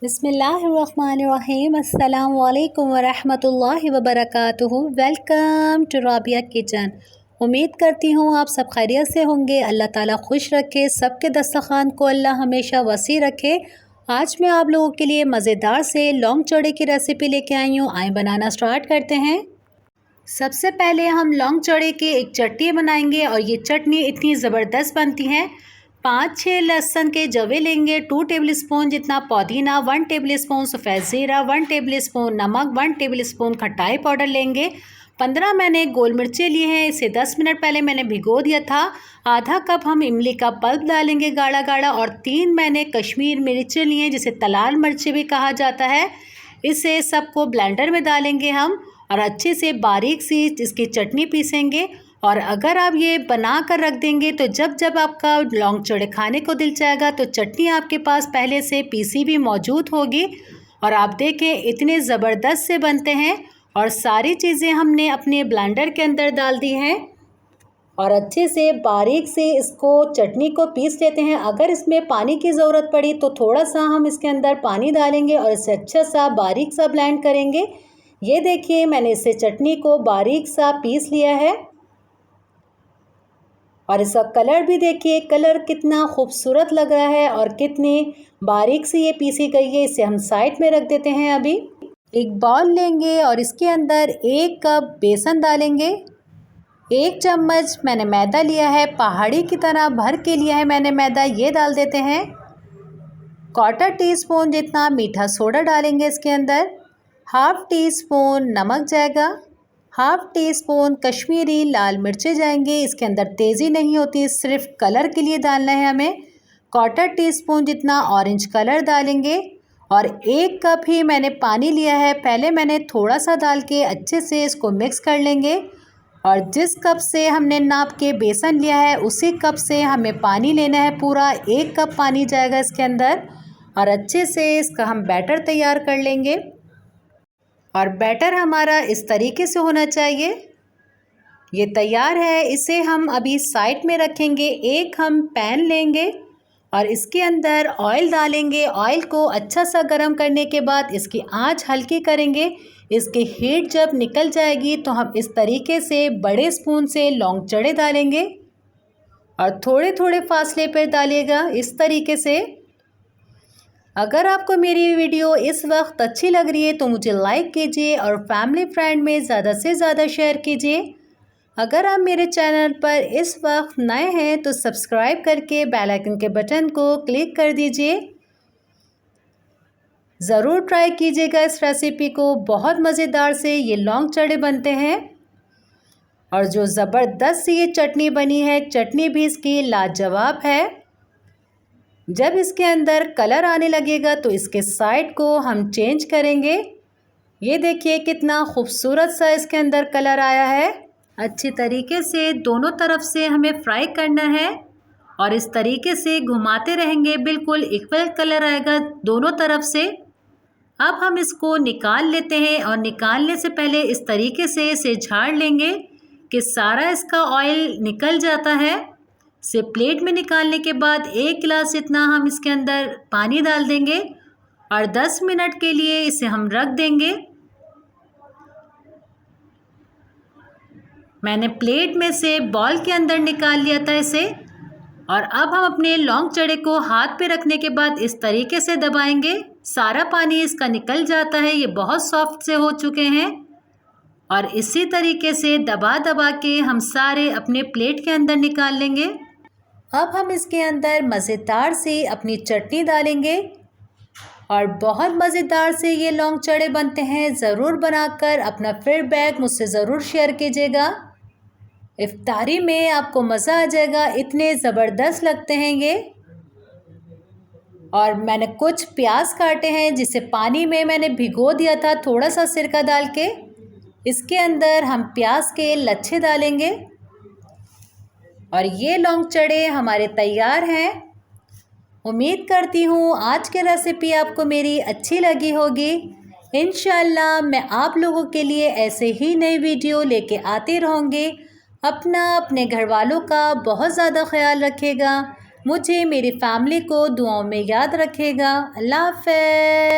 बिस्मिल्लाहिर्रहमानिर्रहीम अस्सलाम वालेकुम वरहमतुल्लाहि वबरकातुहू। Welcome to Rabia kitchen. उम्मीद करती हूँ आप सब खैरियत से होंगे। अल्लाह ताला खुश रखे, सबके दस्तरखान को अल्लाह हमेशा वसी रखे। आज मैं आप लोगों के लिए मज़ेदार से लौंग चौड़े की रेसिपी लेके आई हूँ। आए बनाना स्टार्ट करते हैं। सबसे पहले हम लौंग चौड़े की एक चटनी बनाएंगे और ये चटनी इतनी ज़बरदस्त बनती है। 5-6 लहसुन के जवे लेंगे, 2 टेबलस्पून जितना पुदीना, 1 टेबलस्पून सफ़ेद ज़ीरा, 1 टेबलस्पून नमक, 1 टेबलस्पून खटाई पाउडर लेंगे। 15 मैंने गोल मिर्चें लिए हैं, इसे 10 मिनट पहले मैंने भिगो दिया था। आधा कप हम इमली का पल्प डालेंगे गाढ़ा गाढ़ा, और 3 मैंने कश्मीर मिर्चें लिए हैं जिसे तलाल मिर्ची भी कहा जाता है। इसे सबको ब्लेंडर में डालेंगे हम और अच्छे से बारीक सी इसकी चटनी पीसेंगे। और अगर आप ये बना कर रख देंगे तो जब जब आपका लौंग चौड़े खाने को दिल चाहेगा तो चटनी आपके पास पहले से पीसी भी मौजूद होगी। और आप देखें इतने ज़बरदस्त से बनते हैं। और सारी चीज़ें हमने अपने ब्लेंडर के अंदर डाल दी हैं और अच्छे से बारीक से इसको चटनी को पीस लेते हैं। अगर इसमें पानी की ज़रूरत पड़ी तो थोड़ा सा हम इसके अंदर पानी डालेंगे और इसे अच्छा सा बारीक सा ब्लेंड करेंगे। ये देखिए मैंने इसे चटनी को बारीक सा पीस लिया है और इसका कलर भी देखिए, कलर कितना खूबसूरत लग रहा है और कितनी बारीक सी ये पीसी गई है। इसे हम साइड में रख देते हैं। अभी एक बाउल लेंगे और इसके अंदर 1 कप बेसन डालेंगे। 1 चम्मच मैंने मैदा लिया है, पहाड़ी की तरह भर के लिया है मैंने मैदा, ये डाल देते हैं। 1/4 टीस्पून जितना मीठा सोडा डालेंगे इसके अंदर। 1/2 टीस्पून नमक जाएगा। 1/2 टीस्पून कश्मीरी लाल मिर्चें जाएंगे। इसके अंदर तेज़ी नहीं होती, सिर्फ कलर के लिए डालना है हमें। 1/4 टीस्पून जितना ऑरेंज कलर डालेंगे और 1 कप ही मैंने पानी लिया है। पहले मैंने थोड़ा सा डाल के अच्छे से इसको मिक्स कर लेंगे और जिस कप से हमने नाप के बेसन लिया है उसी कप से हमें पानी लेना है। पूरा 1 कप पानी जाएगा इसके अंदर और अच्छे से इसका हम बैटर तैयार कर लेंगे। और बैटर हमारा इस तरीके से होना चाहिए। ये तैयार है, इसे हम अभी साइड में रखेंगे। एक हम पैन लेंगे और इसके अंदर ऑयल डालेंगे। ऑयल को अच्छा सा गर्म करने के बाद इसकी आंच हल्की करेंगे। इसकी हीट जब निकल जाएगी तो हम इस तरीके से बड़े स्पून से लौंग चढ़े डालेंगे और थोड़े थोड़े फासले पर डालिएगा इस तरीके से। अगर आपको मेरी वीडियो इस वक्त अच्छी लग रही है तो मुझे लाइक कीजिए और फैमिली फ्रेंड में ज़्यादा से ज़्यादा शेयर कीजिए। अगर आप मेरे चैनल पर इस वक्त नए हैं तो सब्सक्राइब करके बेल आइकन के बटन को क्लिक कर दीजिए। ज़रूर ट्राई कीजिएगा इस रेसिपी को, बहुत मज़ेदार से ये लौंग चढ़े बनते हैं। और जो ज़बरदस्त ये चटनी बनी है, चटनी भी इसकी लाजवाब है। जब इसके अंदर कलर आने लगेगा तो इसके साइड को हम चेंज करेंगे। ये देखिए कितना खूबसूरत सा इसके अंदर कलर आया है। अच्छी तरीके से दोनों तरफ से हमें फ्राई करना है और इस तरीके से घुमाते रहेंगे, बिल्कुल इक्वल कलर आएगा दोनों तरफ से। अब हम इसको निकाल लेते हैं और निकालने से पहले इस तरीके से इसे झाड़ लेंगे कि सारा इसका ऑयल निकल जाता है। से प्लेट में निकालने के बाद 1 गिलास इतना हम इसके अंदर पानी डाल देंगे और 10 मिनट के लिए इसे हम रख देंगे। मैंने प्लेट में से बॉल के अंदर निकाल लिया था इसे। और अब हम अपने लौंग चढ़े को हाथ पे रखने के बाद इस तरीके से दबाएंगे, सारा पानी इसका निकल जाता है। ये बहुत सॉफ्ट से हो चुके हैं और इसी तरीके से दबा दबा के हम सारे अपने प्लेट के अंदर निकाल लेंगे। अब हम इसके अंदर मज़ेदार से अपनी चटनी डालेंगे और बहुत मज़ेदार से ये लौंग चढ़े बनते हैं। ज़रूर बनाकर अपना फीडबैक मुझसे ज़रूर शेयर कीजिएगा। इफ्तारी में आपको मज़ा आ जाएगा, इतने ज़बरदस्त लगते हैं ये। और मैंने कुछ प्याज काटे हैं जिसे पानी में मैंने भिगो दिया था थोड़ा सा सिरका डाल के। इसके अंदर हम प्याज के लच्छे डालेंगे और ये लौंग चढ़े हमारे तैयार हैं। उम्मीद करती हूँ आज की रेसिपी आपको मेरी अच्छी लगी होगी। इंशाल्लाह मैं आप लोगों के लिए ऐसे ही नई वीडियो लेके आते रहूँगी। अपना अपने घर वालों का बहुत ज़्यादा ख्याल रखिएगा। मुझे, मेरी फैमिली को दुआओं में याद रखेगा। अल्लाह हाफ़िज़।